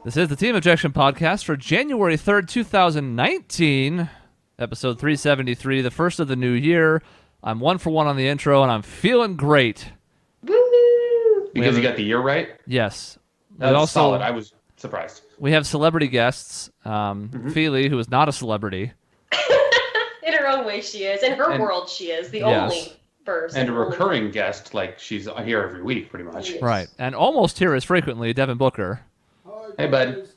This is the Team Objection podcast for January 3rd, 2019, episode 373, the first of the new year. I'm 1 for 1 on the intro, and I'm feeling great. Woo! Because you got the year right? Yes. That's solid. I was surprised. We have celebrity guests. Feely, who is not a celebrity. In her own way she is. In her world she is. The only person. And a recurring guest, like she's here every week, pretty much. Yes. Right. And almost here as frequently, Devin Booker. Hey, bud.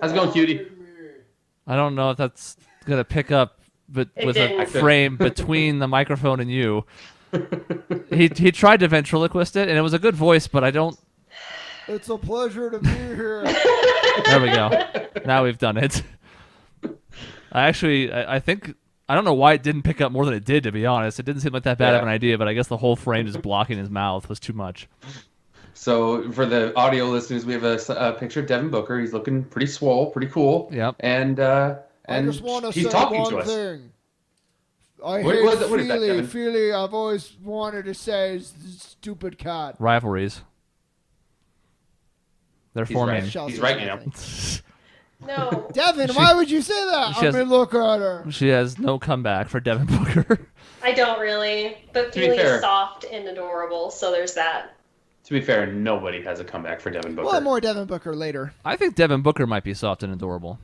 How's it going, cutie? I don't know if that's going to pick up with a frame between the microphone and you. He tried to ventriloquist it, and it was a good voice, but I don't... It's a pleasure to be here. There we go. Now we've done it. I think... I don't know why it didn't pick up more than it did, to be honest. It didn't seem like that bad of an idea, but I guess the whole frame just blocking his mouth was too much. So for the audio listeners, we have a picture of Devin Booker. He's looking pretty swole, pretty cool. Yep. And I just want to he's say talking one to us. thing. I What hate is that, Devin? Feely, I've always wanted to say is the stupid cat. Rivalries. They're He's forming. right. He's right now. No. Devin, why would you say that? I mean, look at her. She has no comeback for Devin Booker. I don't really. But To be Feely fair- is soft and adorable, so there's that. To be fair, nobody has a comeback for Devin Booker. We'll have more Devin Booker later. I think Devin Booker might be soft and adorable.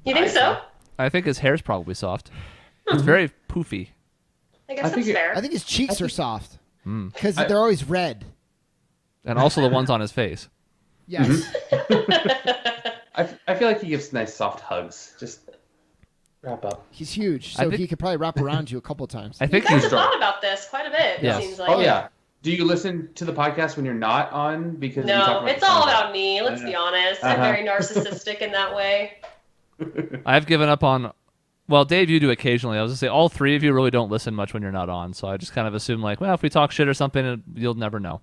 You think so? I think his hair's probably soft. It's very poofy. I guess I that's think fair. I think his cheeks are soft. Because I- they're always red. And also the ones on his face. Yes. I feel like he gives nice soft hugs. Just wrap up. He's huge, I so think- he could probably wrap around you a couple times. I You think guys he's have thought about this quite a bit, Yes. it seems like. Oh, yeah. Do you listen to the podcast when you're not on? Because you talk No, about it's the all comeback. about me, let's be honest. I'm very narcissistic in that way. I've given up on. Well, Dave, you do occasionally. I was gonna say all three of you really don't listen much when you're not on, so I just kind of assume like, well, if we talk shit or something, you'll never know.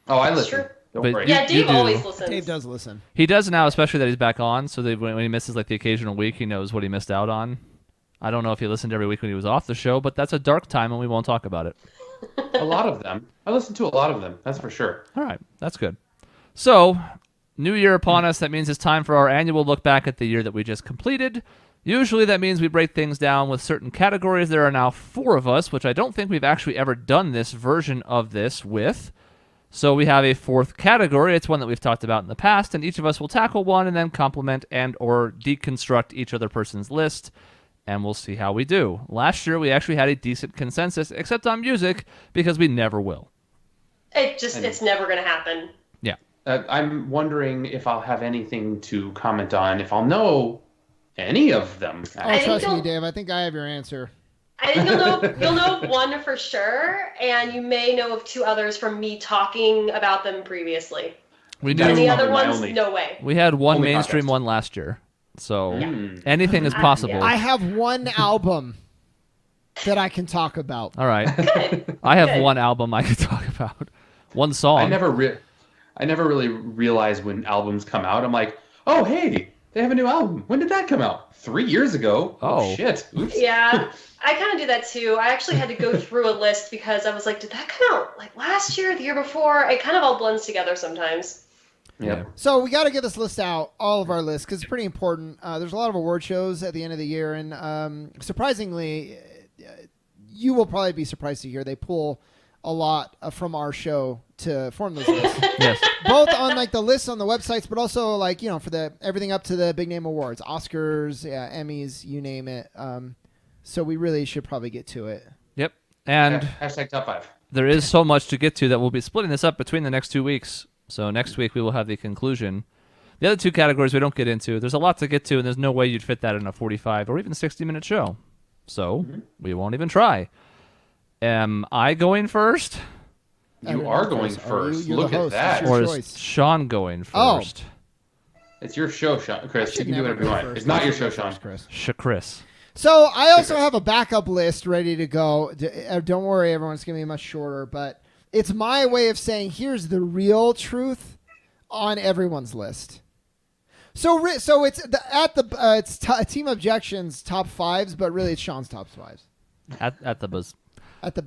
Oh, I That's listen. true. Don't But worry. you- Yeah, Dave do. always listens. Dave does listen. He does now, especially that he's back on, so that when he misses like the occasional week, he knows what he missed out on. I don't know if he listened every week when he was off the show, but that's a dark time, and we won't talk about it. A lot of them. I listen to a lot of them. That's for sure. All right, that's good. So, new year upon us. That means it's time for our annual look back at the year that we just completed. Usually that means we break things down with certain categories. There are now 4 of us, which I don't think we've actually ever done this version of this with. So we have a 4th category. It's one that we've talked about in the past, and each of us will tackle one and then complement and or deconstruct each other person's list, and we'll see how we do. Last year we actually had a decent consensus, except on music, because we never will. It's never going to happen. Yeah. I'm wondering if I'll have anything to comment on, if I'll know any of them. Oh, I think trust me, you'll- Dave. I think I have your answer. I think you'll know one for sure, and you may know of 2 others from me talking about them previously. We That's And do. the probably other my ones, only- no way. We had one Only mainstream podcast. one last year, so Yeah. anything is possible. I have one album that I can talk about. All right. Good. I have Good. one album I could talk about. One song. I never really realize when albums come out. I'm like, oh, hey, they have a new album. When did that come out? 3 years ago. Oh. Shit. Oops. Yeah, I kind of do that too. I actually had to go through a list because I was like, did that come out like last year, the year before? It kind of all blends together sometimes. Yep. So we got to get this list out, all of our lists, because it's pretty important. There's a lot of award shows at the end of the year, and surprisingly, you will probably be surprised to hear they pull a lot from our show to form those lists. Yes. Both on like the lists on the websites, but also like for the everything up to the big name awards, Oscars, Emmys, you name it. So we really should probably get to it. Yep. And Hashtag top 5. there is so much to get to that we'll be splitting this up between the next 2 weeks. So next week we will have the conclusion. The other 2 categories we don't get into. There's a lot to get to, and there's no way you'd fit that in a 45 or even 60-minute show. So we won't even try. Am I going first? You are going first. You're Look the at host. that. It's your Or is choice. Sean going Oh. first? It's your show, Sean. Chris. You Should can do never whatever you go want. first. It's not I your should show, go Sean. first, Chris. Chris. So I also have a backup list ready to go. Don't worry, everyone's going to be much shorter, but it's my way of saying here's the real truth on everyone's list. So it's Team Objection's top 5s, but really it's Sean's top 5s. At the buzz. At the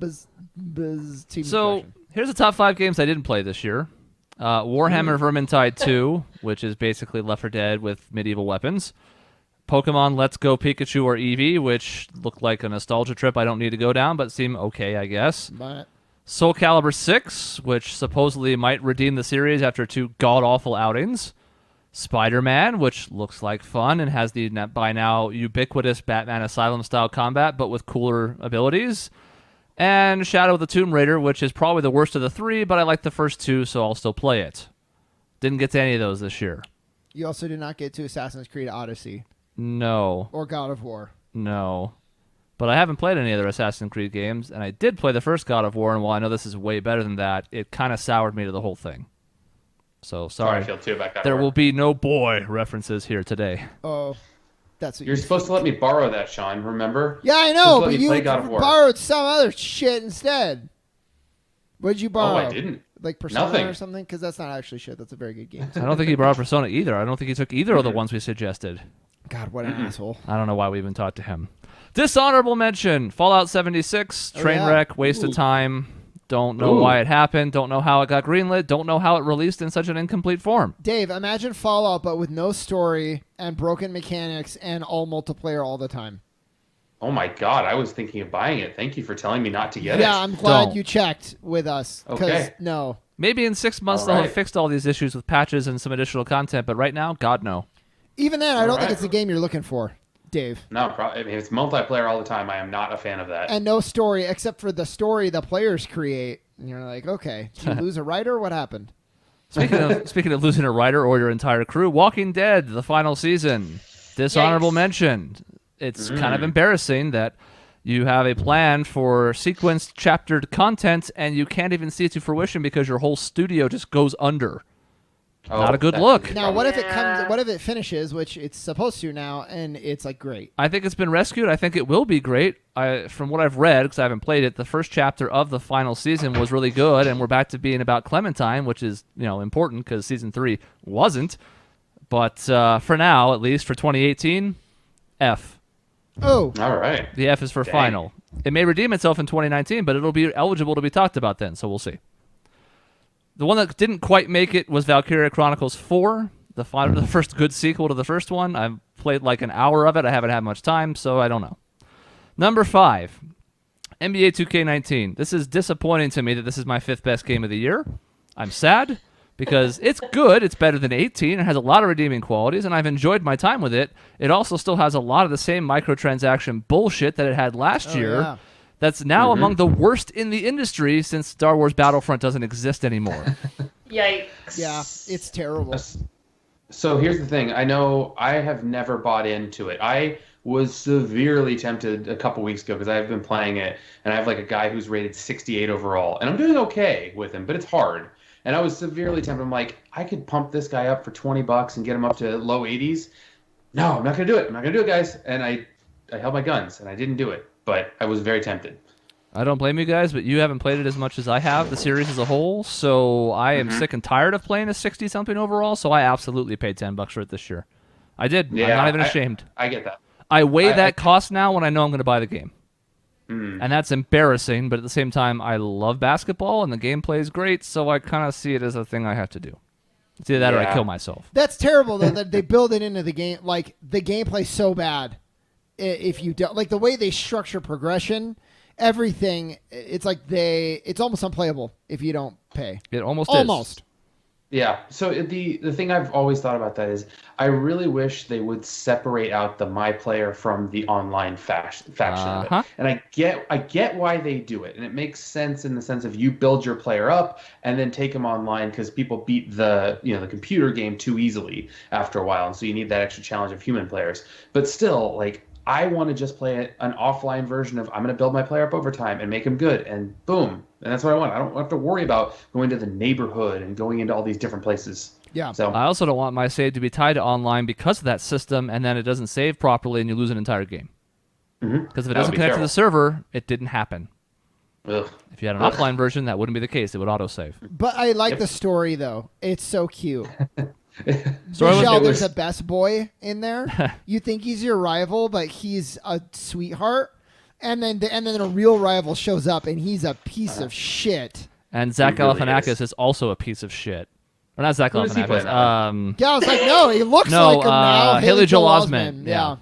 Team So Objection. here's the top 5 games I didn't play this year. Warhammer Vermintide 2, which is basically Left 4 Dead with medieval weapons. Pokemon Let's Go Pikachu or Eevee, which looked like a nostalgia trip I don't need to go down, but seem okay, I guess. But Soul Calibur 6, which supposedly might redeem the series after 2 god-awful outings. Spider-Man, which looks like fun and has the by now ubiquitous Batman Asylum-style combat, but with cooler abilities. And Shadow of the Tomb Raider, which is probably the worst of the 3, but I like the first 2, so I'll still play it. Didn't get to any of those this year. you also did not get to Assassin's Creed Odyssey No. or God of War. No. But I haven't played any other Assassin's Creed games, and I did play the first God of War, and while I know this is way better than that, it kind of soured me to the whole thing. So, sorry. I feel too about God There of War. will be no boy references here today. Oh, that's what You're supposed to let me borrow that, Shaun. Remember? Yeah, I Just know, let but me you play God of War. borrowed some other shit instead. What did you borrow? Oh, I didn't. Like Persona Nothing. or something? Because that's not actually shit. That's a very good game. I don't think he brought Persona either. I don't think he took either of the ones we suggested. God, what an asshole. I don't know why we even talked to him. Dishonorable mention: Fallout 76, Oh, Trainwreck, waste Ooh. of time. Don't know why it happened. Don't know how it got greenlit. Don't know how it released in such an incomplete form. Dave, imagine Fallout, but with no story and broken mechanics and all multiplayer all the time. Oh my God, I was thinking of buying it. Thank you for telling me not to get it. Yeah, I'm glad Don't. you checked with us. Because, Okay. no. Maybe in 6 months All they'll have right. fixed all these issues with patches and some additional content, but right now, God no. Even then, I don't think Alright. it's the game you're looking for, Dave. No, if it's multiplayer all the time, I am not a fan of that. And no story, except for the story the players create. And you're like, okay, did you lose a writer? What happened? Speaking of losing a writer or your entire crew, Walking Dead, the final season. Dishonorable Yikes. mention. It's kind of embarrassing that you have a plan for sequenced, chaptered content, and you can't even see it to fruition because your whole studio just goes under. Not a good that's look. the Now, problem. what if it comes? Yeah. What if it finishes, which it's supposed to now, and it's like great? I think it's been rescued. I think it will be great. From what I've read, because I haven't played it, the first chapter of the final season was really good, and we're back to being about Clementine, which is important because season 3 wasn't. But for now, at least for 2018, F. Oh, All right. The F is for Dang. final. It may redeem itself in 2019, but it'll be eligible to be talked about then, so we'll see. The one that didn't quite make it was Valkyria Chronicles 4, the first good sequel to the first one. I've played like an hour of it. I haven't had much time, so I don't know. Number 5, NBA 2K19. This is disappointing to me that this is my 5th best game of the year. I'm sad because it's good. It's better than 18. It has a lot of redeeming qualities, and I've enjoyed my time with it. It also still has a lot of the same microtransaction bullshit that it had last year. yeah. That's now among the worst in the industry since Star Wars Battlefront doesn't exist anymore. Yikes. yeah, it's terrible. So here's the thing. I know I have never bought into it. I was severely tempted a couple weeks ago because I've been playing it, and I have like a guy who's rated 68 overall, and I'm doing okay with him, but it's hard. And I was severely tempted. I'm like, I could pump this guy up for $20 and get him up to low 80s. No, I'm not gonna do it. I'm not gonna do it, guys. And I held my guns, and I didn't do it. But I was very tempted. I don't blame you guys, but you haven't played it as much as I have, the series as a whole, so I am sick and tired of playing a 60-something overall, so I absolutely paid $10 for it this year. I did. I'm not even ashamed. I get that. I weigh I- that cost now when I know I'm going to buy the game. Mm. And that's embarrassing, but at the same time, I love basketball, and the gameplay is great, so I kind of see it as a thing I have to do. It's either that or I Yeah. kill myself. That's terrible though that they build it into the game. Like the gameplay's so bad. If you don't like the way they structure progression, everything, it's like it's almost unplayable if you don't pay. It almost is. Almost. Yeah. So the thing I've always thought about that is I really wish they would separate out the my player from the online faction of Uh-huh. it. And I get why they do it, and it makes sense in the sense of you build your player up and then take them online because people beat the the computer game too easily after a while, and so you need that extra challenge of human players. But still, like, I want to just play an offline version of I'm going to build my player up over time and make him good, and boom. And that's what I want. I don't have to worry about going to the neighborhood and going into all these different places. Yeah. So I also don't want my save to be tied to online because of that system, and then it doesn't save properly and you lose an entire game. Because if it doesn't connect to the server, it didn't happen. ugh. If you had an offline version, that wouldn't be the case. It would autosave. But I like the story though. It's so cute. Story was- Michelle, it there's was- a best boy in there. You think he's your rival, but he's a sweetheart. And then a real rival shows up, and he's a piece of shit. And Zach He really Galifianakis is. is also a piece of shit. Or not Zach Who does he play Galifianakis. Yeah, I was like, no, he looks No, like him now. Haley Joel Osment. Yeah.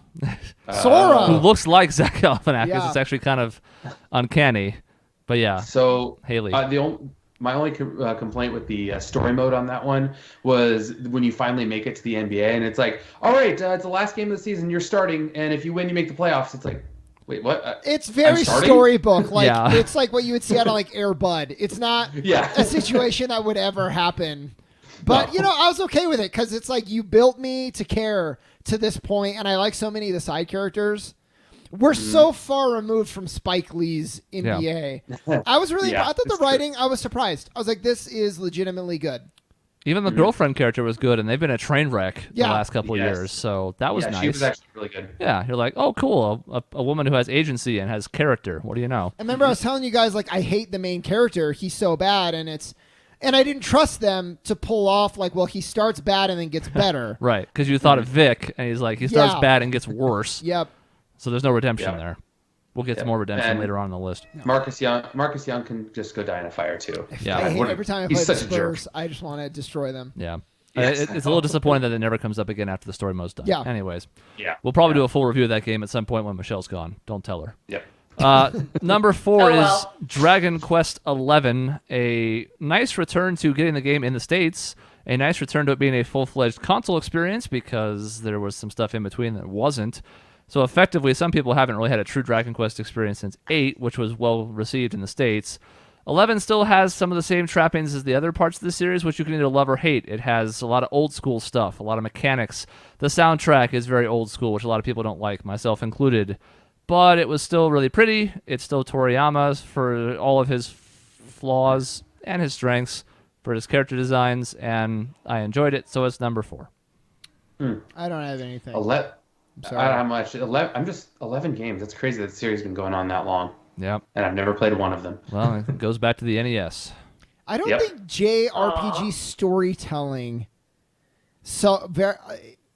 Who Sora. looks like Zach Galifianakis. Yeah. It's actually kind of uncanny. But yeah, So Haley. My only complaint with the story mode on that one was when you finally make it to the NBA and it's like, all right, it's the last game of the season, you're starting, and if you win, you make the playoffs. It's like, wait, what? It's very starting? storybook. Like Yeah. it's like what you would see out of like Air Bud. It's not Yeah. a situation that would ever happen. But No. I was okay with it because it's like you built me to care to this point, and I like so many of the side characters. We're so far removed from Spike Lee's NBA. I was really, Yeah, I thought the it's true. writing, I was surprised. I was like, this is legitimately good. Even the girlfriend character was good, and they've been a train wreck the Yeah. last couple of Yes. years. So that was Yeah, nice. she was actually really good. Yeah, you're like, oh, cool, a woman who has agency and has character. What do you know? I remember I was telling you guys, like, I hate the main character. He's so bad, and I didn't trust them to pull off, like, well, he starts bad and then gets better. Right, because you thought of Vic, and he's like, he starts Yeah. bad and gets worse. Yep. So there's no redemption Yeah. there. We'll get to Yeah. more redemption And- later on in the list. Marcus Young can just go die in a fire too. Yeah. I hate What a- every time I he's play the such a jerk. Spurs, I just want to destroy them. Yeah. Yes, It's a little disappointing that it never comes up again after the story mode's done. Yeah. Anyways, Yeah. we'll probably Yeah. do a full review of that game at some point when Michelle's gone. Don't tell her. Yep. Number 4 Oh, is well. Dragon Quest XI, a nice return to getting the game in the States, a nice return to it being a full-fledged console experience because there was some stuff in between that wasn't. So effectively, some people haven't really had a true Dragon Quest experience since 8, which was well received in the States. 11 still has some of the same trappings as the other parts of the series, which you can either love or hate. It has a lot of old school stuff, a lot of mechanics. The soundtrack is very old school, which a lot of people don't like, myself included. But it was still really pretty. It's still Toriyama's for all of his flaws and his strengths, for his character designs, and I enjoyed it, so it's number 4. I don't have anything. 11. sorry. I don't know how much. 11. I'm just 11 games. That's crazy. That series has been going on that long, Yep. and I've never played one of them. Well, it goes back to the E NES. I don't Yep. think JRPG storytelling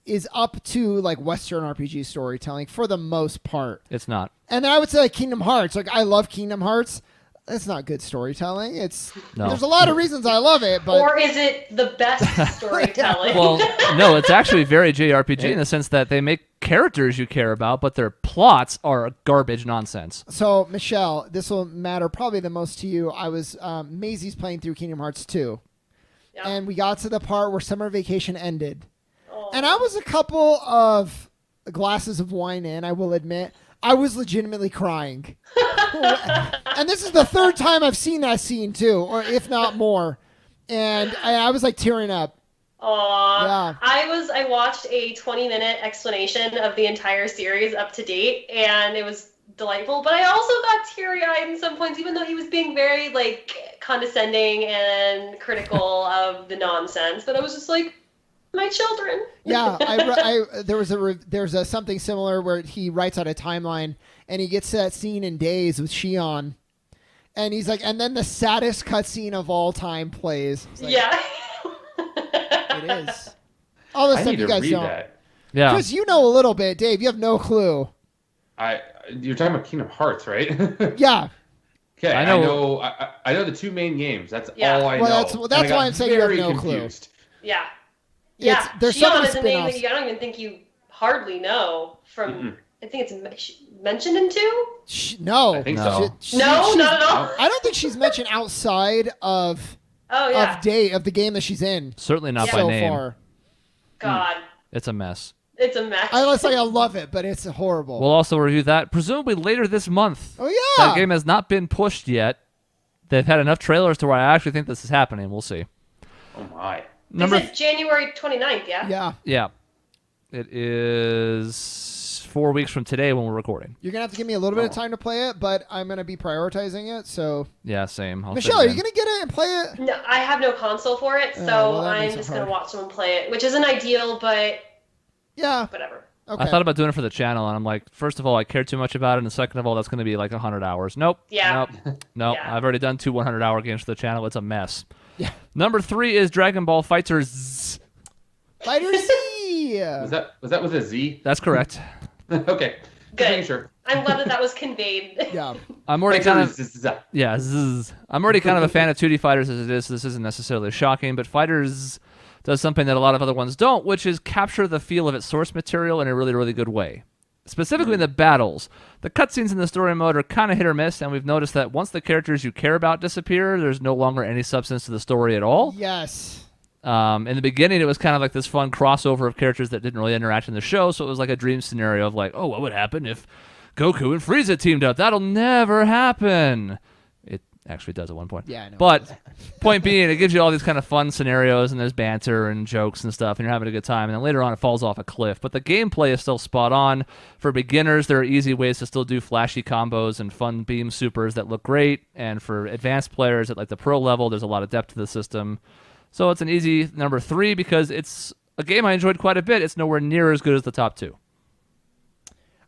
is up to like Western RPG storytelling for the most part. It's not. And then I would say like Kingdom Hearts. Like I love Kingdom Hearts. That's not good storytelling. No. There's a lot of reasons I love it, but Or is it the best storytelling? Well, no, it's actually very JRPG in the sense that they make characters you care about, but their plots are garbage nonsense. so Michelle, this will matter probably the most to you. I was Maisie's playing through Kingdom Hearts 2. Yep. And we got to the part where summer vacation ended. Oh. And I was a couple of glasses of wine in, I will admit. I was legitimately crying. And this is the third time I've seen that scene too, or if not more. And I was like tearing up. Aw. Yeah. I watched a 20-minute explanation of the entire series up to date, and it was delightful. But I also got teary-eyed in some points, even though he was being very like condescending and critical of the nonsense. But I was just like, my children. Yeah, there's a something similar where he writes out a timeline and he gets to that scene in Days with Shion, and he's like, and then the saddest cutscene of all time plays. It's like, Yeah. it is. All the I stuff need you to guys read don't. that. Yeah. Chris, you know a little bit. Dave, you have no clue. You're talking about Kingdom Hearts, right? Yeah. Okay, I I know- know. I know the two main games. That's Yeah. all I Well, know. that's And I why got I'm saying you have very no clue. confused. Yeah. Yeah. There's so Shion many is a name that spin-offs. I don't even think you hardly know from. I think it's mentioned in 2. No. I think No. so. No, she's- not at all. I don't think she's mentioned outside of Oh yeah. of the game that she's in Certainly not by so name. far. God, It's a mess. it's a mess. I was like, I love it, but it's horrible. We'll also review that presumably later this month. oh yeah. That game has not been pushed yet. They've had enough trailers to where I actually think this is happening. We'll see. Oh my. Number Is it January 29th? Yeah. Yeah. yeah, it is 4 weeks from today when we're recording. You're gonna have to give me a little bit of time to play it, but I'm gonna be prioritizing it. So Yeah, same. I'll Michelle, fit are it you in. gonna get it and play it? No, I have no console for it, so well, that I'm makes it just hard. gonna watch someone play it, which isn't ideal, but Yeah. whatever. Okay. I thought about doing it for the channel, and I'm like, first of all, I care too much about it, and second of all, that's going to be like 100 hours. Nope. Yeah. Nope. Yeah. I've already done 2 100-hour games for the channel. It's a mess. Yeah. Number 3 is Dragon Ball FighterZ. Fighter Z. Was that with a Z? That's correct. Okay. Just Good. making sure. I'm glad that was conveyed. Yeah. I'm already kind of Zzz. yeah. I'm already kind of a fan of 2D fighters as it is. So this isn't necessarily shocking, but Fighters does something that a lot of other ones don't, which is capture the feel of its source material in a really, really good way. Specifically in the battles. The cutscenes in the story mode are kind of hit or miss, and we've noticed that once the characters you care about disappear, there's no longer any substance to the story at all. Yes. In the beginning, it was kind of like this fun crossover of characters that didn't really interact in the show, so it was like a dream scenario of like, oh, what would happen if Goku and Frieza teamed up? That'll never happen. It actually does at one point. Yeah, I know. But point being, it gives you all these kind of fun scenarios, and there's banter and jokes and stuff, and you're having a good time, and then later on it falls off a cliff. But the gameplay is still spot on. For beginners, there are easy ways to still do flashy combos and fun beam supers that look great, and for advanced players at like the pro level, there's a lot of depth to the system. So it's an easy number 3 because it's a game I enjoyed quite a bit. It's nowhere near as good as the top 2.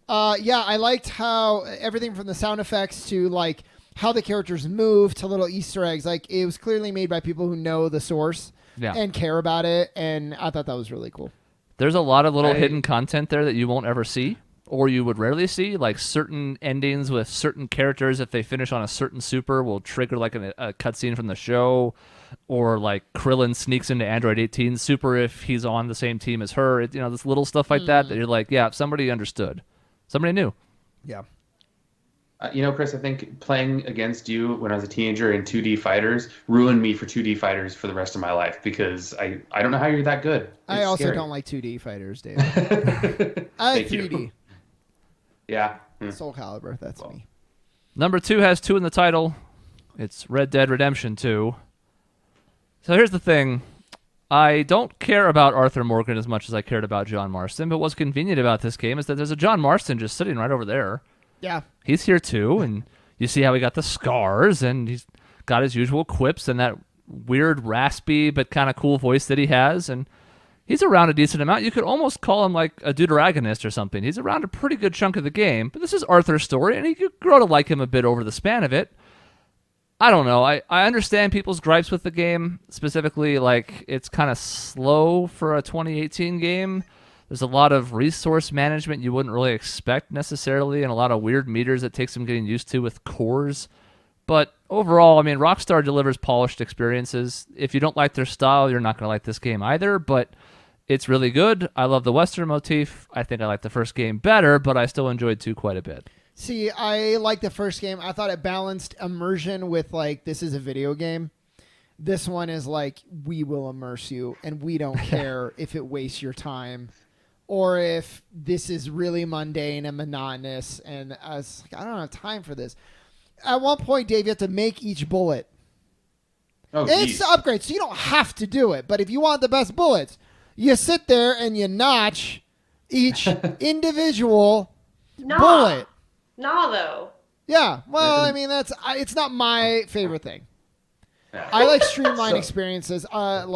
Yeah, I liked how everything from the sound effects to like how the characters move to little Easter eggs. Like it was clearly made by people who know the source and care about it, and I thought that was really cool. There's a lot of little hidden content there that you won't ever see, or you would rarely see, like certain endings with certain characters, if they finish on a certain super, will trigger like a cutscene from the show, or like Krillin sneaks into Android 18's super if he's on the same team as her. This little stuff like that you're like, yeah, somebody understood. Somebody knew. Yeah. Chris, I think playing against you when I was a teenager in 2D fighters ruined me for 2D fighters for the rest of my life because I don't know how you're that good. I also scary. don't like 2D fighters, David. I like 3D. Yeah. Soul Calibur, that's me. Number 2 has 2 in the title. It's Red Dead Redemption 2. So here's the thing. I don't care about Arthur Morgan as much as I cared about John Marston, but what's convenient about this game is that there's a John Marston just sitting right over there. Yeah. He's here too, and you see how he got the scars, and he's got his usual quips and that weird, raspy, but kind of cool voice that he has, and he's around a decent amount. You could almost call him like a deuteragonist or something. He's around a pretty good chunk of the game, but this is Arthur's story, and you could grow to like him a bit over the span of it. I don't know. I understand people's gripes with the game, specifically like it's kind of slow for a 2018 game. There's a lot of resource management you wouldn't really expect necessarily, and a lot of weird meters that takes some getting used to with cores. But overall, I mean, Rockstar delivers polished experiences. If you don't like their style, you're not going to like this game either, but it's really good. I love the Western motif. I think I like the first game better, but I still enjoyed 2 quite a bit. See, I like the first game. I thought it balanced immersion with, like, this is a video game. This one is like, we will immerse you, and we don't care if it wastes your time or if this is really mundane and monotonous. And I was like, I don't have time for this. At one point, Dave, you have to make each bullet. Oh, it's the upgrade, so you don't have to do it. But if you want the best bullets, you sit there and you notch each individual bullet. Nah, though. Yeah, well, I mean, it's not my favorite thing. I like streamlined experiences. I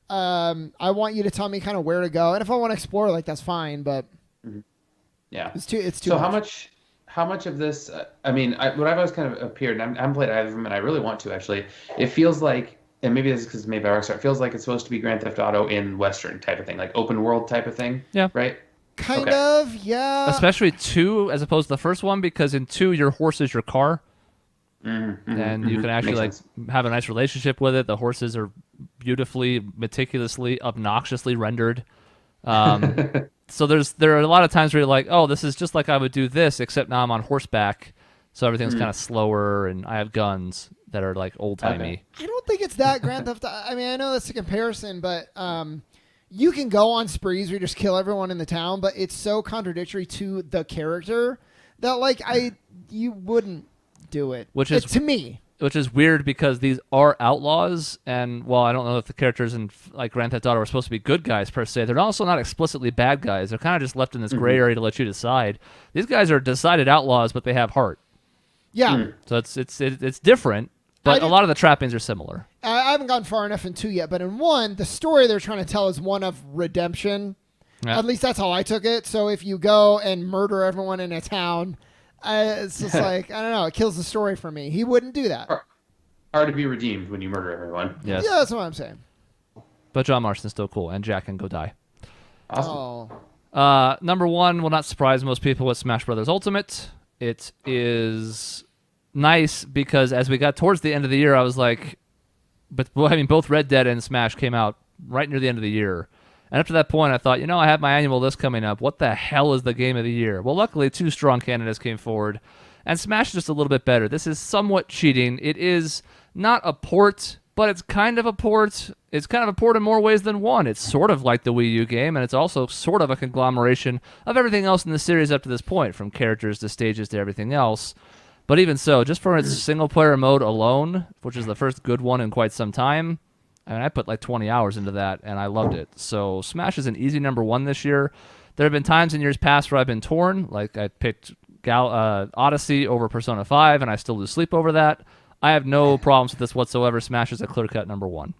want you to tell me kind of where to go, and if I want to explore, like that's fine. But yeah, it's too. So how much of this? I mean, what I've always kind of appeared, and I haven't played either of them, and I really want to actually. It feels like, and maybe this is because maybe Rockstar. It feels like it's supposed to be Grand Theft Auto in Western type of thing, like open world type of thing. Yeah. Right. Kind of, yeah. Especially 2 as opposed to the first one, because in 2 your horse is your car. And you can actually have a nice relationship with it. The horses are beautifully, meticulously, obnoxiously rendered. So there are a lot of times where you're like, oh, this is just like I would do this, except now I'm on horseback, so everything's kind of slower, and I have guns that are like old timey. I don't think it's that Grand Theft. I mean, I know that's a comparison, but you can go on sprees where you just kill everyone in the town, but it's so contradictory to the character that you wouldn't do it. To me. Which is weird because these are outlaws, and while I don't know if the characters in like Grand Theft Auto are supposed to be good guys per se, they're also not explicitly bad guys. They're kind of just left in this gray area to let you decide. These guys are decided outlaws, but they have heart. Yeah. So it's different, but a lot of the trappings are similar. I haven't gone far enough in 2 yet, but in 1, the story they're trying to tell is one of redemption. Yeah. At least that's how I took it. So if you go and murder everyone in a town, it's just like, I don't know, it kills the story for me. He wouldn't do that. Are to be redeemed when you murder everyone. Yes. Yeah, that's what I'm saying. But John Marston's still cool, and Jack can go die. Awesome. Number 1 will not surprise most people with Smash Brothers Ultimate. It is nice because as we got towards the end of the year, I was like, but well, I mean, both Red Dead and Smash came out right near the end of the year. And up to that point, I thought, I have my annual list coming up. What the hell is the game of the year? Well, luckily, 2 strong candidates came forward, and Smash is just a little bit better. This is somewhat cheating. It is not a port, but it's kind of a port. It's kind of a port in more ways than one. It's sort of like the Wii U game, and it's also sort of a conglomeration of everything else in the series up to this point, from characters to stages to everything else. But even so, just for its single-player mode alone, which is the first good one in quite some time, I mean, I put like 20 hours into that, and I loved it. So Smash is an easy number 1 this year. There have been times in years past where I've been torn, like I picked Odyssey over Persona 5, and I still lose sleep over that. I have no problems with this whatsoever. Smash is a clear-cut number 1.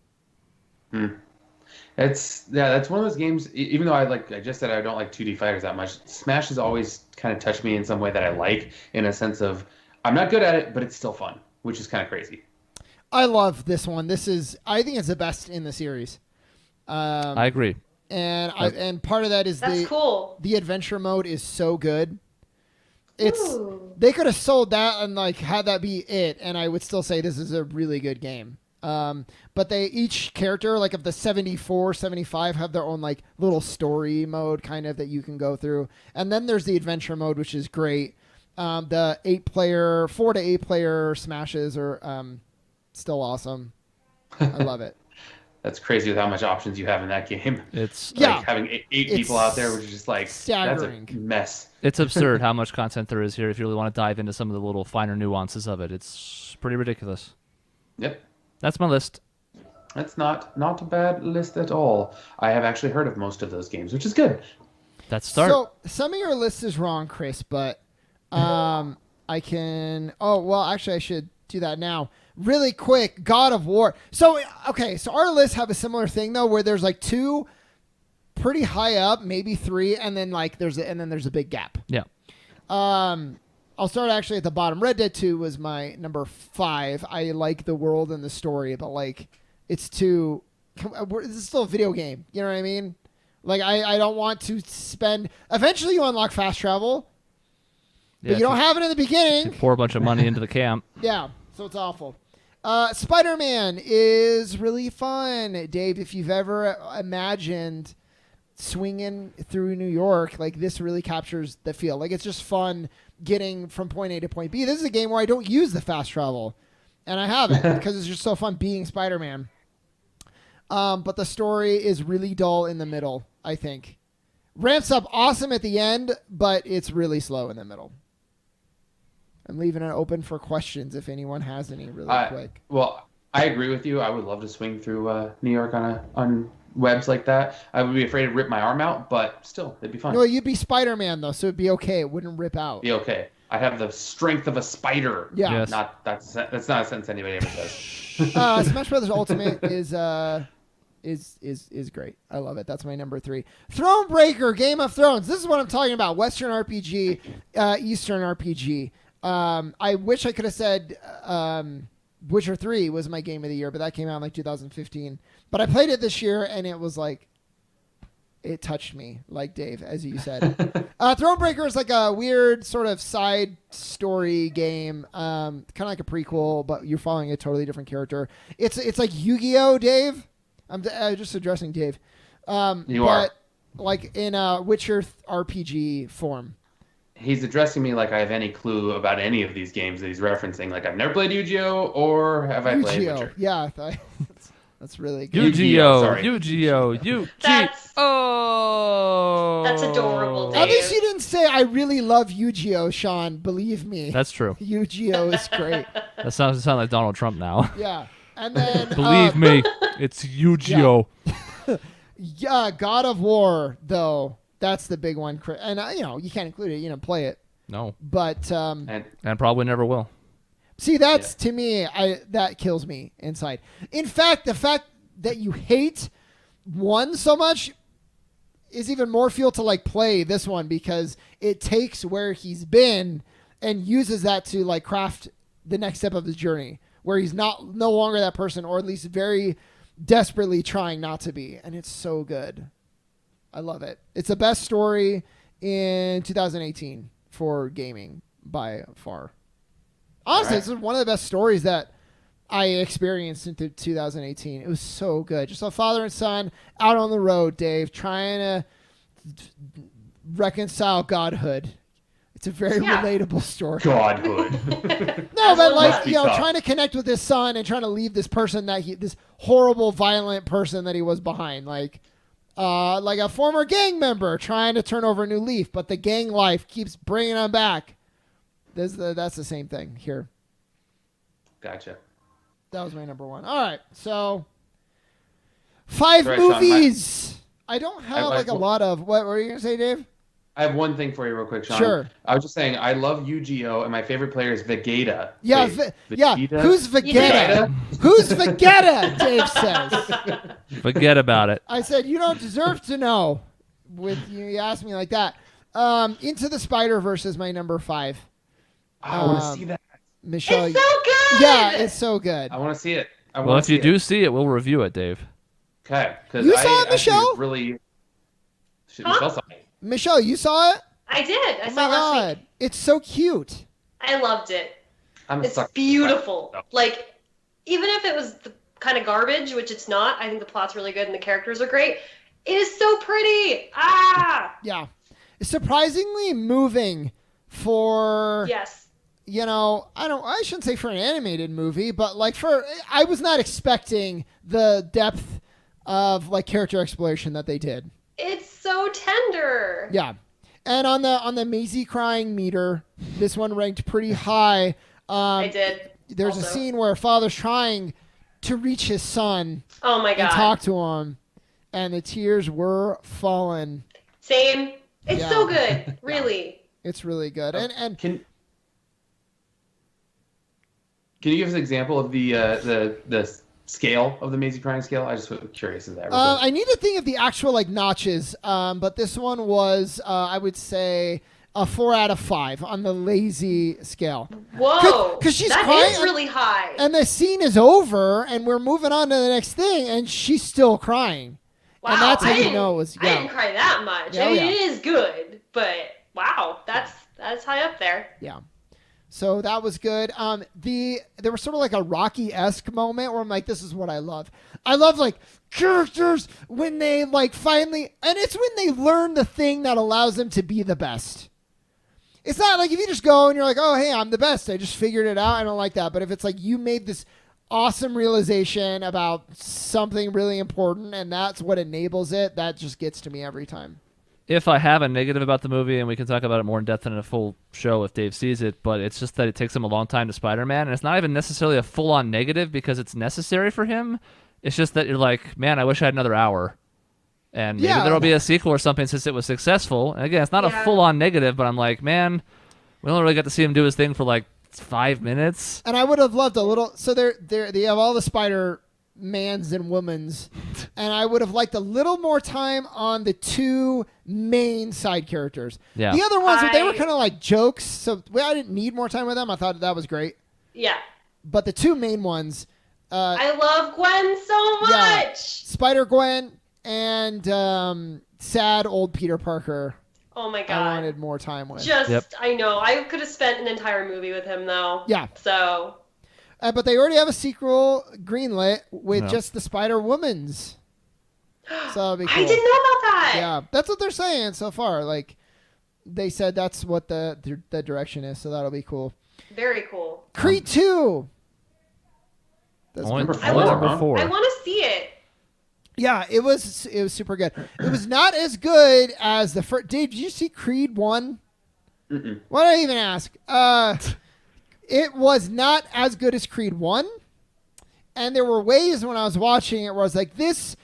That's one of those games. Even though I just said I don't like 2D fighters that much, Smash has always kind of touched me in some way that I like, in a sense of I'm not good at it, but it's still fun, which is kind of crazy. I love this one. I think it's the best in the series. I agree. And part of that is cool. The adventure mode is so good. Ooh. They could have sold that and like had that be it, and I would still say this is a really good game. But each character, like of the 74, 75, have their own like little story mode kind of that you can go through. And then there's the adventure mode, which is great. The 4 to 8 player Smashes are still awesome. I love it. That's crazy with how much options you have in that game. It's like having eight people out there, which is just like staggering. That's a mess. It's absurd how much content there is here. If you really want to dive into some of the little finer nuances of it, it's pretty ridiculous. Yep. That's my list. That's not a bad list at all. I have actually heard of most of those games, which is good. That's start. So some of your list is wrong, Chris, but I can. Oh well, actually, I should do that now. Really quick, God of War. So our lists have a similar thing though, where there's like 2 pretty high up, maybe 3, and then like there's a big gap. Yeah. I'll start actually at the bottom. Red Dead 2 was my number 5. I like the world and the story, but like it's too. This is still a video game. You know what I mean? Like I don't want to spend. Eventually, you unlock fast travel, but you don't have it in the beginning. Pour a bunch of money into the camp. Yeah, so it's awful. Spider-Man is really fun, Dave. If you've ever imagined swinging through New York, like this really captures the feel. Like it's just fun getting from point A to point B. This is a game where I don't use the fast travel, and I haven't because it's just so fun being Spider-Man. But the story is really dull in the middle, I think. Ramps up awesome at the end, but it's really slow in the middle. I'm leaving it open for questions if anyone has any really quick. Well, I agree with you. I would love to swing through New York on webs like that. I would be afraid to rip my arm out, but still, it'd be fun. No, you'd be Spider-Man, though, so it'd be okay. It wouldn't rip out. Be okay. I have the strength of a spider. Yeah. Yes. That's not a sentence anybody ever says. Smash Brothers Ultimate is great. I love it. That's my number 3. Thronebreaker, Game of Thrones. This is what I'm talking about. Western RPG, Eastern RPG. I wish I could have said Witcher 3 was my game of the year, but that came out in like 2015. But I played it this year, and it was like, it touched me, like Dave, as you said. Thronebreaker is like a weird sort of side story game, kind of like a prequel, but you're following a totally different character. It's like Yu-Gi-Oh, Dave. I'm just addressing Dave. You are. Like in a Witcher RPG form. He's addressing me like I have any clue about any of these games that he's referencing. Like I've never played Yu-Gi-Oh, or have I played Witcher? Yeah, that's really good. Yu-Gi-Oh, Yu-Gi-Oh, Yu-Gi-Oh. That's adorable, Dave. At least you didn't say I really love Yu-Gi-Oh, Sean. Believe me. That's true. Yu-Gi-Oh is great. That sounds like Donald Trump now. Yeah. And then Believe me, it's Yu-Gi-Oh. Yeah, God of War though. That's the big one. And you can't include it, play it. No. But and probably never will. See, that's to me, that kills me inside. In fact, the fact that you hate one so much is even more fuel to like play this one, because it takes where he's been and uses that to like craft the next step of his journey, where he's no longer that person, or at least very desperately trying not to be. And it's so good. I love it. It's the best story in 2018 for gaming, by far. Honestly, Right. this is one of the best stories that I experienced in 2018. It was so good. Just a father and son out on the road, Dave, trying to reconcile godhood. It's a very relatable story. Godhood. No, but like, Must be you know, tough. trying to connect with his son and trying to leave this person this horrible, violent person that he was behind. Like a former gang member trying to turn over a new leaf, but the gang life keeps bringing him back. That's the same thing here. Gotcha. That was my number one. All right, so 5 Sorry, Shaun, movies. I don't have I- like a lot of. What were you gonna say, Dave? I have one thing for you real quick, Shaun. Sure. I was just saying, I love Yu-Gi-Oh! And my favorite player is Vegeta. Yeah, Wait, yeah. Vegeta? Who's Vegeta? Who's Vegeta? Dave says. Forget about it. I said you don't deserve to know. With you asked me like that. Into the Spider-Verse is my number 5. I want to see that. Michelle. It's so good. Yeah, it's so good. I want to see it. Well, if you do see it, we'll review it, Dave. Okay. You saw it, Michelle? Really. Huh? Michelle saw it. Michelle, you saw it? I did. I Oh saw my it last god, week. it's so cute. I loved it. I'm a It's sucker for beautiful. that. Like, even if it was the kind of garbage, which it's not, I think the plot's really good and the characters are great. It is so pretty. Ah, Yeah, it's surprisingly moving for. yes. You know, I shouldn't say for an animated movie, but like I was not expecting the depth of like character exploration that they did. It's so tender. Yeah. And on the Maisie crying meter, this one ranked pretty high. I did. There's a also. scene where a father's trying to reach his son Oh my and god. talk to him, and the tears were falling. Same. It's Yeah. so good. Really. It's really good. And Can you give us an example of the scale of the Maisie crying scale? I just was curious of that. real quick. I need to think of the actual like notches, but this one was I would say a 4 out of 5 on the lazy scale. Whoa. 'Cause she's that crying is really high. And the scene is over, and we're moving on to the next thing, and she's still crying. wow. and that's how I you didn't- know it was. I didn't cry that much. Yeah, I mean, yeah. it is good, but wow, that's high up there. Yeah. So that was good. There was sort of like a Rocky-esque moment where I'm like, this is what I love. I love like characters when they like finally, and it's when they learn the thing that allows them to be the best. It's not like if you just go and you're like, oh, hey, I'm the best. I just figured it out. I don't like that. But if it's like you made this awesome realization about something really important and that's what enables it, that just gets to me every time. If I have a negative about the movie, and we can talk about it more in depth in a full show if Dave sees it, but it's just that it takes him a long time to Spider-Man, and it's not even necessarily a full-on negative because it's necessary for him. It's just that you're like, man, I wish I had another hour. And maybe Yeah. there'll be a sequel or something since it was successful. And again, it's not a Yeah. full-on negative, but I'm like, man, we only really got to see him do his thing for like 5 minutes. And I would have loved a little. So they have all the Spider-Mans and Womans, and I would have liked a little more time on the 2 main side characters. Yeah. The other ones, they were I- kind of like jokes, so I didn't need more time with them. I thought that was great. Yeah. But the 2 main ones, I love Gwen so Yeah. much. Spider-Gwen and sad old Peter Parker, Oh my I god. wanted more time with. Just, Yep. I know. I could have spent an entire movie with him though. Yeah. So, But they already have a sequel greenlit with Yeah. just the Spider-Womans. So that'll be cool. I didn't know about that. Yeah, that's what they're saying so far. Like, they said that's what the direction is, so that'll be cool. Very cool. Creed 2. That's Only number only four, number huh? 4. I want to see it. Yeah, it was super good. It was not as good as the first. Dave, did you see Creed 1? Mm-mm. Why did I even ask? It was not as good as Creed 1. And there were ways when I was watching it where I was like, this,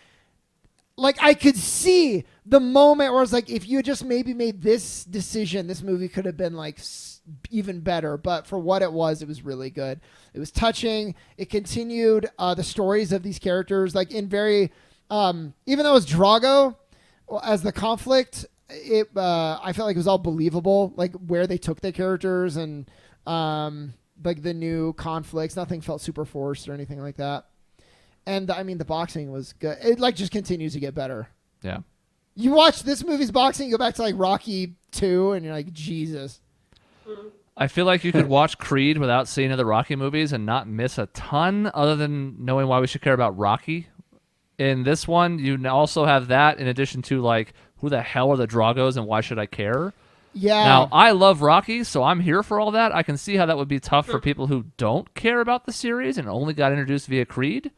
like, I could see the moment where I was like, if you had just maybe made this decision, this movie could have been like even better. But for what it was really good. It was touching. It continued the stories of these characters, like in very, even though it was Drago as the conflict, I felt like it was all believable, like where they took the characters and like the new conflicts. Nothing felt super forced or anything like that. And I mean, the boxing was good. It like just continues to get better. Yeah. You watch this movie's boxing, you go back to like Rocky 2, and you're like, Jesus. I feel like you could watch Creed without seeing other Rocky movies and not miss a ton other than knowing why we should care about Rocky. In this one, you also have that in addition to, like, who the hell are the Dragos and why should I care? Yeah. Now, I love Rocky, so I'm here for all that. I can see how that would be tough for people who don't care about the series and only got introduced via Creed.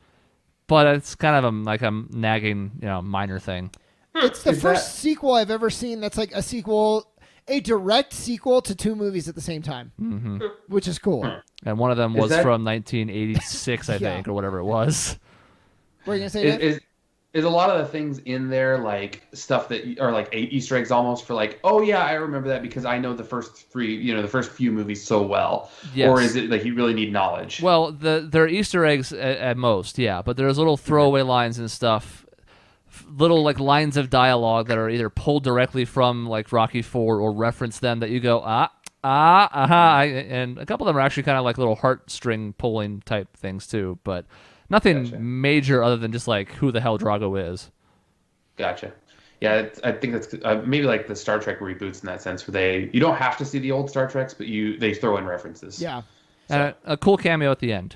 But it's kind of a nagging, minor thing. It's the first sequel I've ever seen that's like a direct sequel to two movies at the same time, which is cool. And one of them was from 1986, I think, or whatever it was. What are you going to say, Dave? Is a lot of the things in there like stuff that are like Easter eggs almost for like, oh yeah, I remember that because I know the first few movies so well? Yes. Or is it like you really need knowledge? Well, there are Easter eggs at most, yeah, but there's little throwaway lines and stuff, little like lines of dialogue that are either pulled directly from like Rocky IV or reference them that you go, and a couple of them are actually kind of like little heartstring pulling type things too, but nothing major other than just like who the hell Drago is. Gotcha. Yeah, I think that's maybe like the Star Trek reboots in that sense, where you don't have to see the old Star Treks, but they throw in references. Yeah. And a cool cameo at the end.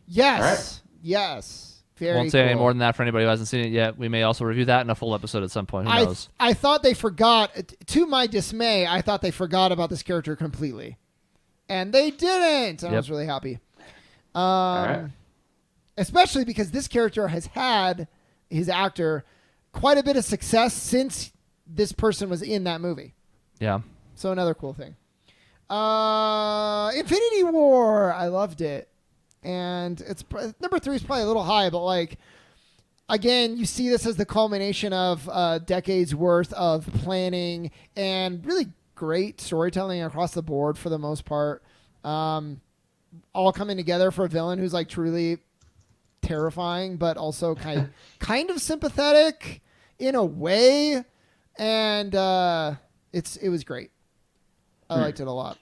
Yes. All right. Yes. Very Won't say any cool. more than that for anybody who hasn't seen it yet. We may also review that in a full episode at some point. Who knows? I thought they forgot, to my dismay, I thought they forgot about this character completely. And they didn't. I was really happy. All right. Especially because this character has had, his actor, quite a bit of success since this person was in that movie. Yeah. So another cool thing. Infinity War. I loved it. And it's number 3 is probably a little high, but like, again, you see this as the culmination of decades worth of planning and really great storytelling across the board for the most part. All coming together for a villain who's like truly terrifying, but also kind of sympathetic in a way. And it was great. I liked it a lot.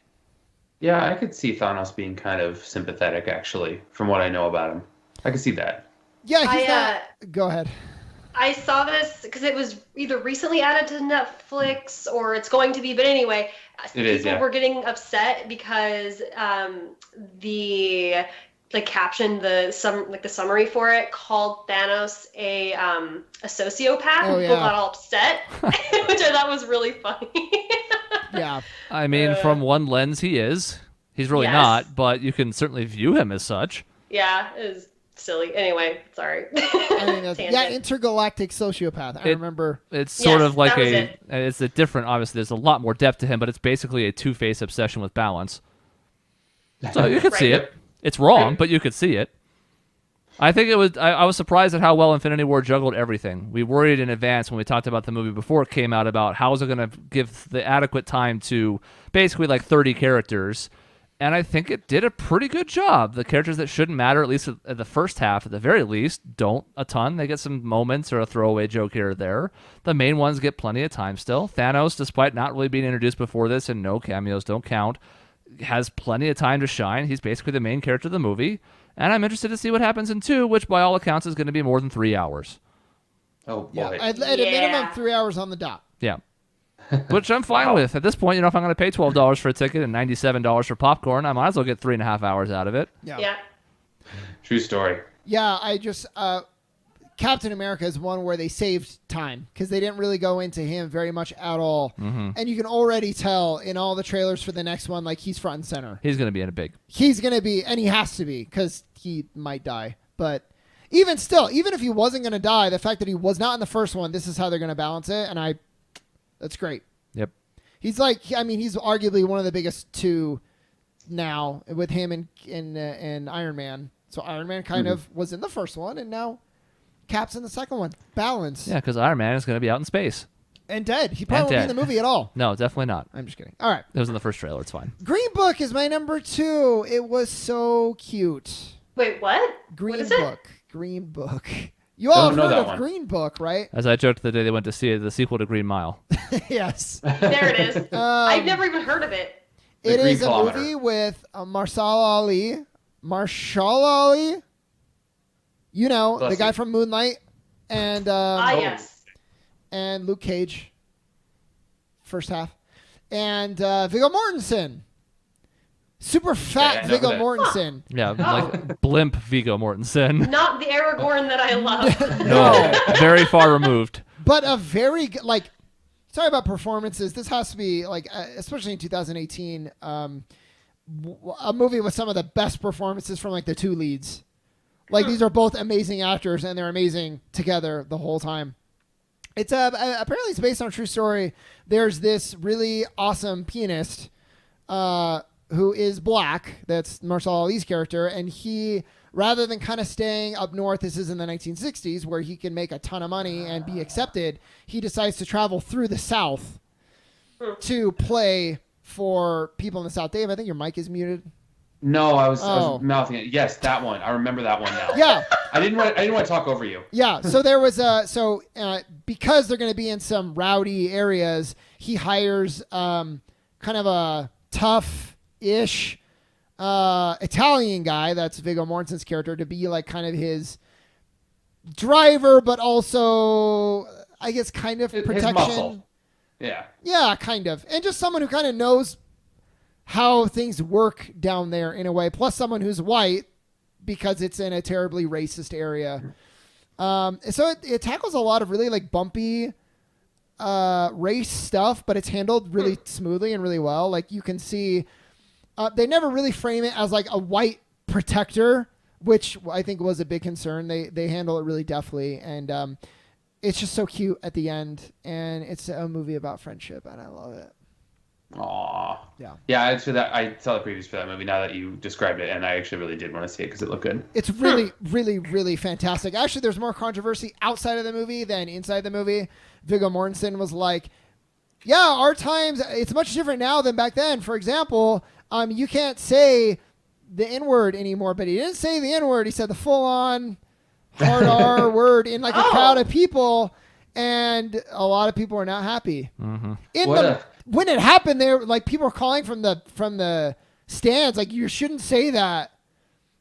Yeah, I could see Thanos being kind of sympathetic, actually, from what I know about him. I could see that. Yeah, he's not... Go ahead. I saw this because it was either recently added to Netflix or it's going to be. But anyway, people were getting upset because the caption, the summary for it called Thanos a sociopath. Oh, and people got all upset, which I thought was really funny. Yeah. I mean, from one lens, he is. He's really not, but you can certainly view him as such. Yeah, it was silly. Anyway, sorry. Intergalactic sociopath. I remember. It's sort of like it's a different, obviously, there's a lot more depth to him, but it's basically a two-face obsession with balance. So you could see it. It's wrong, but you could see it. I think it was. I was surprised at how well Infinity War juggled everything. We worried in advance when we talked about the movie before it came out about how is it going to give the adequate time to basically like 30 characters, and I think it did a pretty good job. The characters that shouldn't matter, at least at the first half, at the very least, don't a ton. They get some moments or a throwaway joke here or there. The main ones get plenty of time still. Thanos, despite not really being introduced before this, and no cameos don't count, has plenty of time to shine. He's basically the main character of the movie. And I'm interested to see what happens in 2, which by all accounts is going to be more than 3 hours. Oh, boy. Yeah, at a minimum 3 hours on the dot. Yeah. Which I'm fine with. At this point, if I'm going to pay $12 for a ticket and $97 for popcorn, I might as well get 3.5 hours out of it. Yeah. True story. Yeah, I just... Captain America is one where they saved time because they didn't really go into him very much at all. Mm-hmm. And you can already tell in all the trailers for the next one, like he's front and center. He's going to be in a big. He's going to be, and he has to be because he might die. But even still, even if he wasn't going to die, the fact that he was not in the first one, this is how they're going to balance it. And that's great. Yep. He's he's arguably one of the biggest two now with him and Iron Man. So Iron Man kind of was in the first one and now Cap's in the second one. Balance. Yeah, because Iron Man is going to be out in space. And dead. He probably won't be in the movie at all. No, definitely not. I'm just kidding. All right. It was in the first trailer. It's fine. Green Book is my number 2. It was so cute. Wait, what? Green what is Book. It? Green Book. You all have heard of Green Book, right? As I joked the day they went to see it, the sequel to Green Mile. Yes. There it is. I've never even heard of it. It is a movie with Marshall Ali. You know, the guy from Moonlight. And yes. And Luke Cage, first half, and Viggo Mortensen, super fat I know Viggo that. Mortensen. Yeah, like blimp Viggo Mortensen. Not the Aragorn that I love. No, very far removed. But a very good, like, sorry about performances. This has to be like, especially in 2018, a movie with some of the best performances from like the two leads. Like these are both amazing actors, and they're amazing together the whole time. It's apparently it's based on a true story. There's this really awesome pianist who is black. That's Marshall Ali's character, and he, rather than kind of staying up north, this is in the 1960s, where he can make a ton of money and be accepted, he decides to travel through the South to play for people in the South. Dave, I think your mic is muted. No, I was mouthing it. Yes, that one. I remember that one now. Yeah. I didn't want to talk over you. Yeah. So there was because they're going to be in some rowdy areas, he hires kind of a tough-ish Italian guy, that's Viggo Mortensen's character, to be like kind of his driver, but also I guess kind of protection. His muscle. Yeah. Yeah, kind of. And just someone who kind of knows how things work down there in a way, plus someone who's white because it's in a terribly racist area. So it tackles a lot of really like bumpy race stuff, but it's handled really smoothly and really well. Like you can see they never really frame it as like a white protector, which I think was a big concern. They handle it really deftly, and it's just so cute at the end, and it's a movie about friendship, and I love it. Aww. Yeah. Yeah, I saw the previews for that movie now that you described it, and I actually really did want to see it because it looked good. It's really, really, really fantastic. Actually, there's more controversy outside of the movie than inside the movie. Viggo Mortensen was like, yeah, our times, it's much different now than back then. For example, you can't say the N-word anymore, but he didn't say the N-word. He said the full-on hard R word in like a crowd of people, and a lot of people are not happy. Mm-hmm. When it happened, there like people were calling from the stands, like, you shouldn't say that.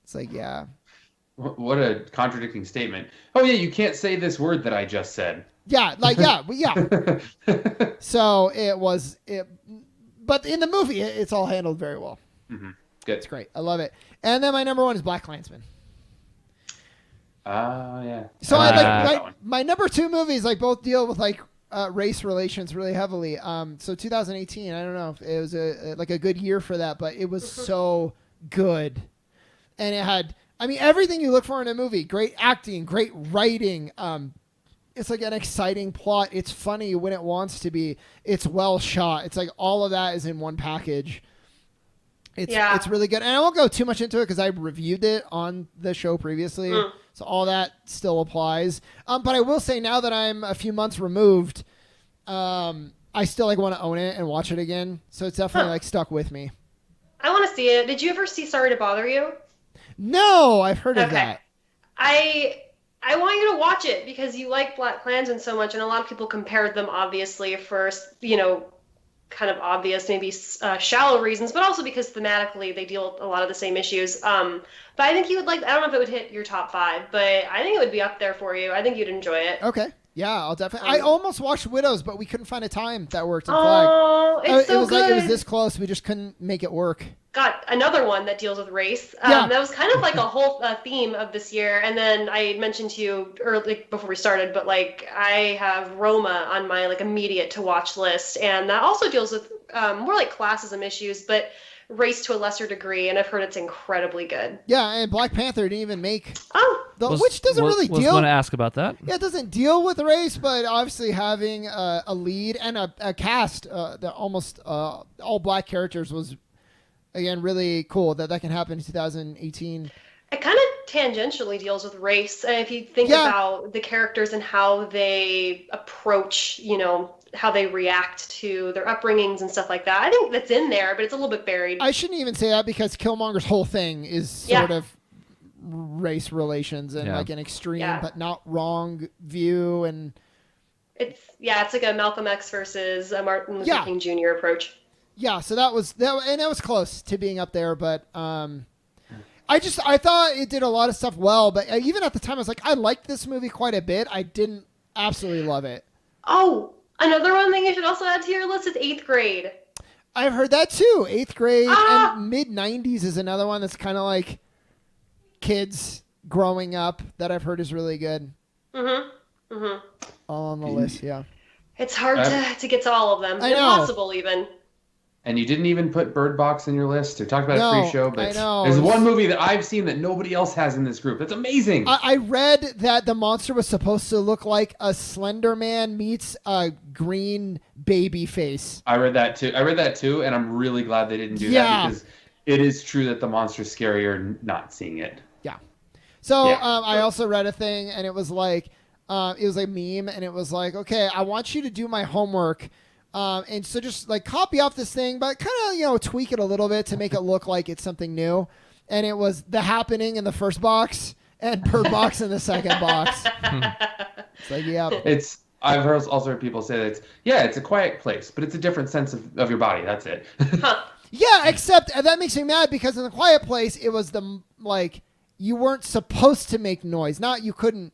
It's like, yeah. What a contradicting statement. Oh yeah, you can't say this word that I just said. Yeah, like yeah. So but in the movie, it's all handled very well. Mm-hmm. Good. It's great. I love it. And then my number one is BlacKkKlansman. Yeah. So my number two movies like both deal with like race relations really heavily. So 2018, I don't know if it was a good year for that, but it was so good, and it had, I mean, everything you look for in a movie: great acting, great writing. It's like an exciting plot. It's funny when it wants to be. It's well shot. It's like all of that is in one package. It's really good. And I won't go too much into it because I reviewed it on the show previously. So all that still applies. But I will say, now that I'm a few months removed, I still like want to own it and watch it again. So it's definitely like stuck with me. I want to see it. Did you ever see Sorry to Bother You? No, I've heard of that. I want you to watch it because you like BlacKkKlansman so much, and a lot of people compared them, obviously, for, kind of obvious, maybe shallow reasons, but also because thematically they deal with a lot of the same issues. But I think you would like, I don't know if it would hit your top 5, but I think it would be up there for you. I think you'd enjoy it. Okay. Yeah, I'll definitely. I almost watched Widows, but we couldn't find a time that worked in Oh, Flag. it's so good. Like it was this close. We just couldn't make it work. Got another one that deals with race. That was kind of like a whole theme of this year. And then I mentioned to you early before we started, but like I have Roma on my like immediate to watch list, and that also deals with more like classism issues, but race to a lesser degree. And I've heard it's incredibly good. Yeah, and Black Panther didn't even make. Which doesn't really deal. I was going to ask about that. Yeah, it doesn't deal with race, but obviously having a lead and a cast that almost all black characters was, again, really cool that can happen in 2018. It kind of tangentially deals with race. And if you think about the characters and how they approach, how they react to their upbringings and stuff like that, I think that's in there, but it's a little bit buried. I shouldn't even say that because Killmonger's whole thing is sort of race relations and like an extreme but not wrong view, and it's like a Malcolm X versus a Martin Luther King Jr. approach. Yeah, so that was close to being up there, but I thought it did a lot of stuff well, but even at the time I was like, I liked this movie quite a bit. I didn't absolutely love it. Oh, another one thing you should also add to your list is 8th Grade. I've heard that too. 8th grade Ah! and mid 90s is another one that's kind of like kids growing up that I've heard is really good. All on the list, yeah. It's hard to get to all of them. I know. Impossible, even. And you didn't even put Bird Box in your list. We talked about it pre-show, but I know. there's one movie that I've seen that nobody else has in this group. That's amazing. I read that the monster was supposed to look like a Slender Man meets a green baby face. I read that too, and I'm really glad they didn't do that because it is true that the monster's scarier not seeing it. Yeah. So I also read a thing, and it was like a meme, and it was like, okay, I want you to do my homework. And so just like copy off this thing, but kind of, tweak it a little bit to make it look like it's something new. And it was The Happening in the first box and Bird Box in the second box. It's like, yeah. I've also heard people say that it's a quiet place, but it's a different sense of your body. That's it. Yeah, except that makes me mad because in The Quiet Place, it was you weren't supposed to make noise. Not you couldn't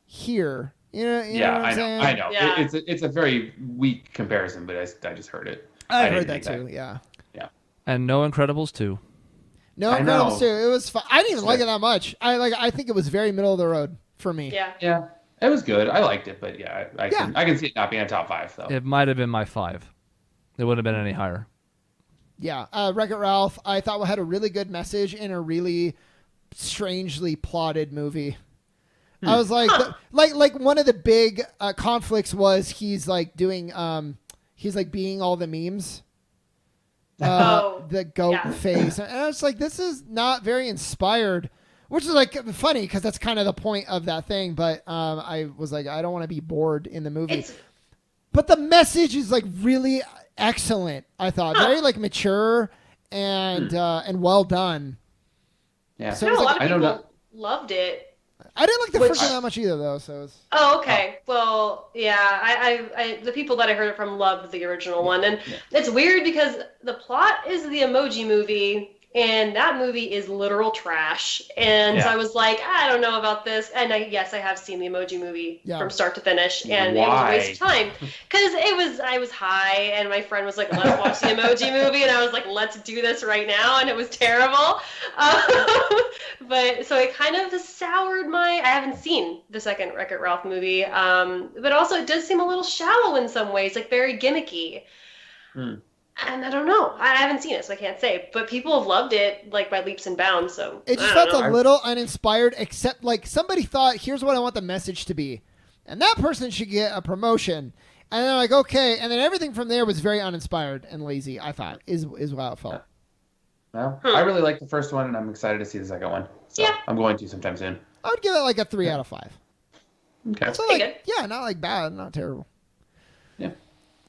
hear. You know what I'm saying? I know. Yeah. It's a very weak comparison, but I just heard it. I heard that too. Yeah. Yeah. And No Incredibles 2. No Incredibles 2. It was fun. I didn't even like it that much. I think it was very middle of the road for me. Yeah. Yeah. It was good. I liked it, but I can see it not being a top 5 though. It might have been my 5. It wouldn't have been any higher. Yeah. Wreck-It Ralph, I thought had a really good message in a really strangely plotted movie. I was like, like one of the big conflicts was he's like doing, he's like being all the memes, the goat face, and I was like, this is not very inspired, which is like funny because that's kind of the point of that thing. But I was like, I don't want to be bored in the movie, but the message is like really excellent. I thought very like mature and well done. Yeah, So a lot of people loved it. I didn't like the first one that much either, though. So. Oh, okay. Well, yeah. I the people that I heard it from loved the original one, and it's weird because the plot is the Emoji Movie, and that movie is literal trash. And so I was like, I don't know about this. And I have seen the Emoji Movie from start to finish, and it was a waste of time because I was high, and my friend was like, let's watch the Emoji Movie, and I was like, let's do this right now, and it was terrible. But so it kind of soured I haven't seen the second Wreck-It Ralph movie, but also it does seem a little shallow in some ways, like very gimmicky. And I don't know. I haven't seen it, so I can't say. But people have loved it, like, by leaps and bounds, so it just felt a little uninspired, except, like, somebody thought, here's what I want the message to be. And that person should get a promotion. And then, like, okay. And then everything from there was very uninspired and lazy, I thought, is how it felt. Well, I really like the first one, and I'm excited to see the second one. So I'm going to sometime soon. I would give it, like, a 3 out of 5. Okay. So, like, not, like, bad, not terrible. Yeah.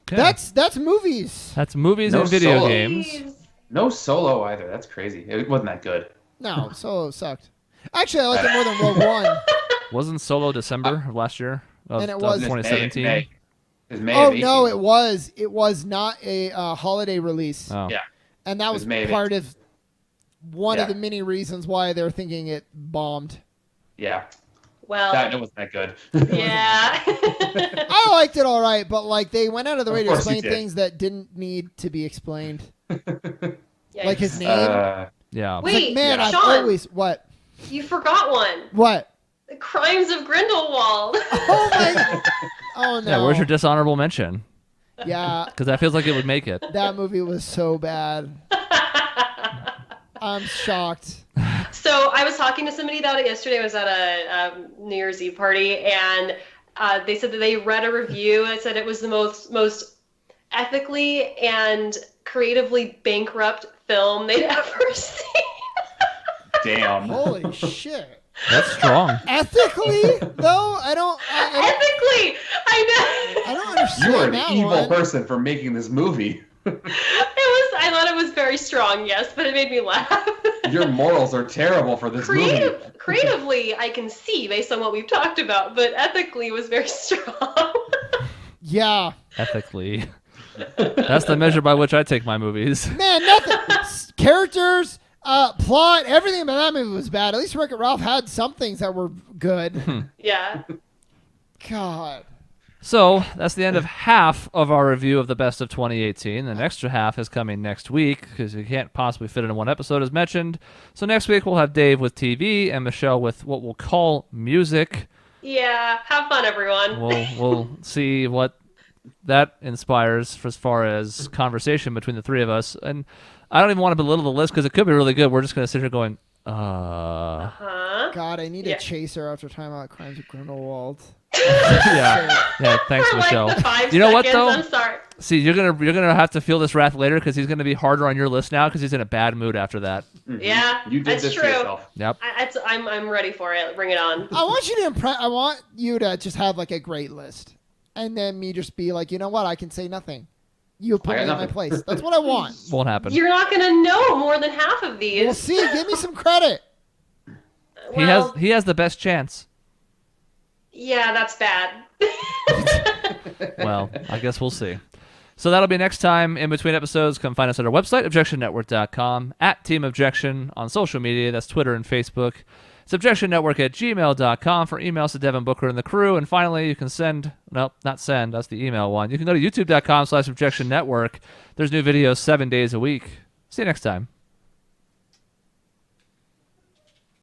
Okay. That's movies. That's movies and video Solo. games. No Solo either. That's crazy. It wasn't that good. No, Solo sucked. Actually, I liked it more than Rogue One. Wasn't Solo December of last year? And it was 2017. May. It was May Oh of 18. no, it was. It was not a holiday release. Oh. Yeah. And that was part of one of the many reasons why they're thinking it bombed. Yeah. Well, it wasn't that good. Yeah. I liked it all right, but like they went out of the way to explain things that didn't need to be explained. Like his name. Yeah. Wait, like, man, I've Shaun, always what? You forgot one. What? The Crimes of Grindelwald. Oh my! Oh no! Yeah, where's your dishonorable mention? Yeah, because that feels like it would make it. That movie was so bad. I'm shocked. So I was talking to somebody about it yesterday. I was at a New Year's Eve party, and they said that they read a review that said it was the most ethically and creatively bankrupt film they'd ever seen. Damn. Holy shit. That's strong. Ethically, though, I don't. Ethically, I know. I don't understand. You are an that evil one. person for making this movie. I thought it was very strong, yes, but it made me laugh. Your morals are terrible for this movie. Creatively, I can see based on what we've talked about, but ethically, it was very strong. Yeah. Ethically. That's the measure by which I take my movies. Man, nothing. Characters, plot, everything about that movie was bad. At least Wreck-It Ralph had some things that were good. Yeah. God. So that's the end of half of our review of the best of 2018. The extra half is coming next week because you can't possibly fit it in one episode, as mentioned. So next week we'll have Dave with TV and Michelle with what we'll call music. Yeah, have fun, everyone. We'll see what that inspires for as far as conversation between the three of us. And I don't even want to belittle the list because it could be really good. We're just going to sit here going, Huh? God, I need a chaser after Time Out Crimes of Grindelwald. yeah. Thanks, For Michelle. like the 5 You know what, seconds, though? I'm sorry. See, you're gonna have to feel this wrath later because he's gonna be harder on your list now because he's in a bad mood after that. Mhm. Yeah, You did that's this true. to yourself. Yep. I'm ready for it. Bring it on. I want you to I want you to just have like a great list, and then me just be like, you know what? I can say nothing. You put I me got in my nothing. place. That's what I want. Won't happen. You're not gonna know more than half of these. We'll see. Give me some credit. Well, He has the best chance. yeah, that's bad. Well, I guess we'll see. So that'll be next time. In between episodes, come find us at our website, objectionnetwork.com, at Team Objection on social media. That's Twitter and Facebook. It's objectionnetwork@gmail.com for emails to Devin Booker and the crew. And finally, you can send, no, not send, that's the email one. You can go to youtube.com/objectionnetwork. There's new videos 7 days a week. See you next time.